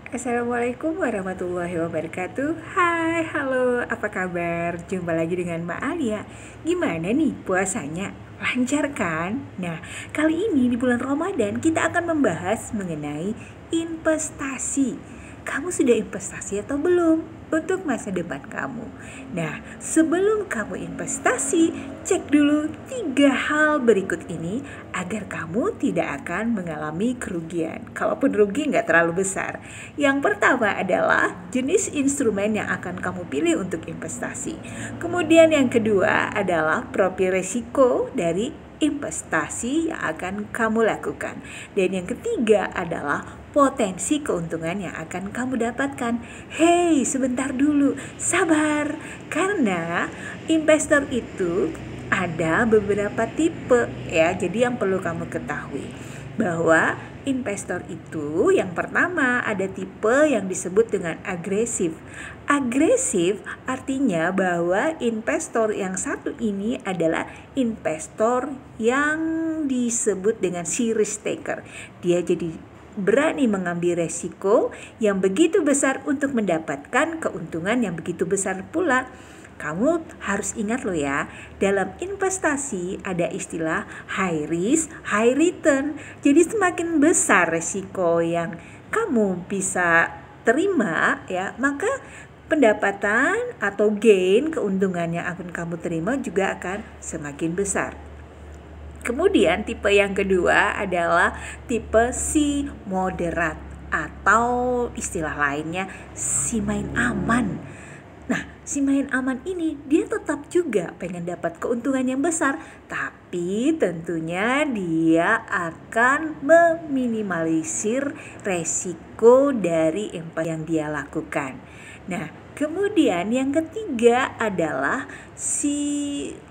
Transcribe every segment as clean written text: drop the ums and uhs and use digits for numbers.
Assalamualaikum warahmatullahi wabarakatuh. Hai, halo, apa kabar? Jumpa lagi dengan Mbak Alia. Gimana nih puasanya? Lancar kan? Nah, kali ini di bulan Ramadan kita akan membahas mengenai investasi. Kamu sudah investasi atau belum untuk masa depan kamu? Nah, sebelum kamu investasi, cek dulu 3 hal berikut ini agar kamu tidak akan mengalami kerugian. Kalaupun rugi nggak terlalu besar. Yang pertama adalah jenis instrumen yang akan kamu pilih untuk investasi. Kemudian yang kedua adalah profil risiko dari investasi yang akan kamu lakukan. Dan yang ketiga adalah potensi keuntungan yang akan kamu dapatkan. Hei, sebentar dulu, sabar. Karena investor itu ada beberapa tipe ya. Jadi yang perlu kamu ketahui bahwa investor itu yang pertama ada tipe yang disebut dengan agresif. Agresif artinya bahwa investor yang satu ini adalah investor yang disebut dengan si risk taker. Dia jadi berani mengambil resiko yang begitu besar untuk mendapatkan keuntungan yang begitu besar pula. Kamu harus ingat loh ya, dalam investasi ada istilah high risk, high return. Jadi semakin besar resiko yang kamu bisa terima ya, maka pendapatan atau gain keuntungan yang akan kamu terima juga akan semakin besar. Kemudian tipe yang kedua adalah tipe si moderat atau istilah lainnya si main aman. Nah, si main aman ini dia tetap juga pengen dapat keuntungan yang besar, tapi tentunya dia akan meminimalisir resiko dari investasi yang dia lakukan. Nah, kemudian yang ketiga adalah si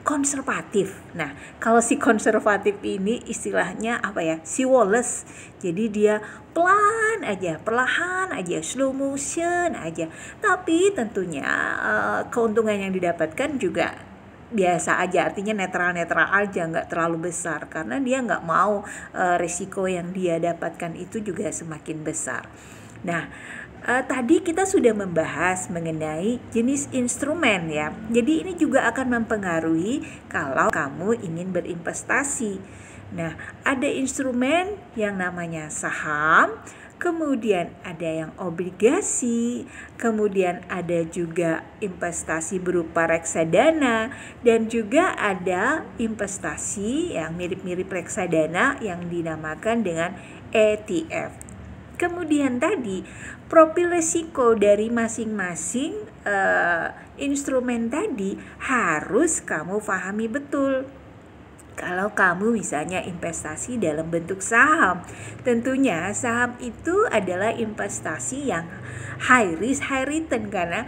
konservatif. Nah, kalau si konservatif ini istilahnya apa ya? Si Wallace. Jadi dia pelan aja, perlahan aja, slow motion aja. Tapi tentunya keuntungan yang didapatkan juga biasa aja, artinya netral-netral aja, nggak terlalu besar karena dia nggak mau risiko yang dia dapatkan itu juga semakin besar. Nah, tadi kita sudah membahas mengenai jenis instrumen ya. Jadi ini juga akan mempengaruhi kalau kamu ingin berinvestasi. Nah, ada instrumen yang namanya saham, kemudian ada yang obligasi, kemudian ada juga investasi berupa reksadana, dan juga ada investasi yang mirip-mirip reksadana yang dinamakan dengan ETF. Kemudian tadi profil risiko dari masing-masing instrumen tadi harus kamu pahami betul. Kalau kamu misalnya investasi dalam bentuk saham, tentunya saham itu adalah investasi yang high risk, high return karena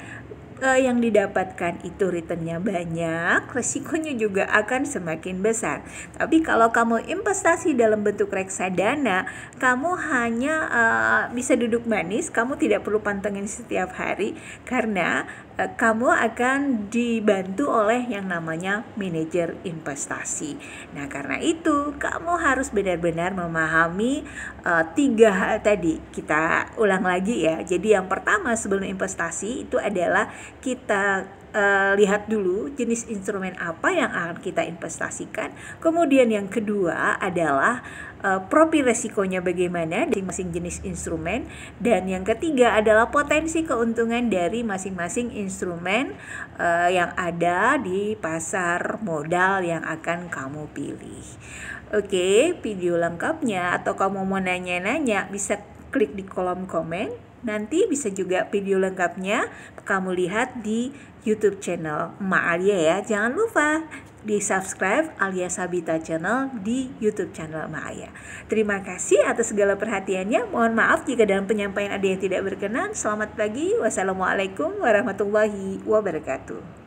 yang didapatkan itu returnnya banyak, resikonya juga akan semakin besar. Tapi kalau kamu investasi dalam bentuk reksadana, kamu hanya bisa duduk manis, kamu tidak perlu pantengin setiap hari karena kamu akan dibantu oleh yang namanya manajer investasi. Nah, karena itu kamu harus benar-benar memahami 3 hal tadi. Kita ulang lagi ya. Jadi yang pertama sebelum investasi itu adalah kita lihat dulu jenis instrumen apa yang akan kita investasikan. Kemudian yang kedua adalah profil resikonya bagaimana dari masing-masing jenis instrumen. Dan yang ketiga adalah potensi keuntungan dari masing-masing instrumen yang ada di pasar modal yang akan kamu pilih. Oke, video lengkapnya atau kamu mau nanya-nanya bisa klik di kolom komen. Nanti bisa juga video lengkapnya kamu lihat di YouTube channel Emak Alia ya. Jangan lupa di subscribe Alia Sabita channel di YouTube channel Emak Alia. Terima kasih atas segala perhatiannya. Mohon maaf jika dalam penyampaian ada yang tidak berkenan. Selamat pagi. Wassalamualaikum warahmatullahi wabarakatuh.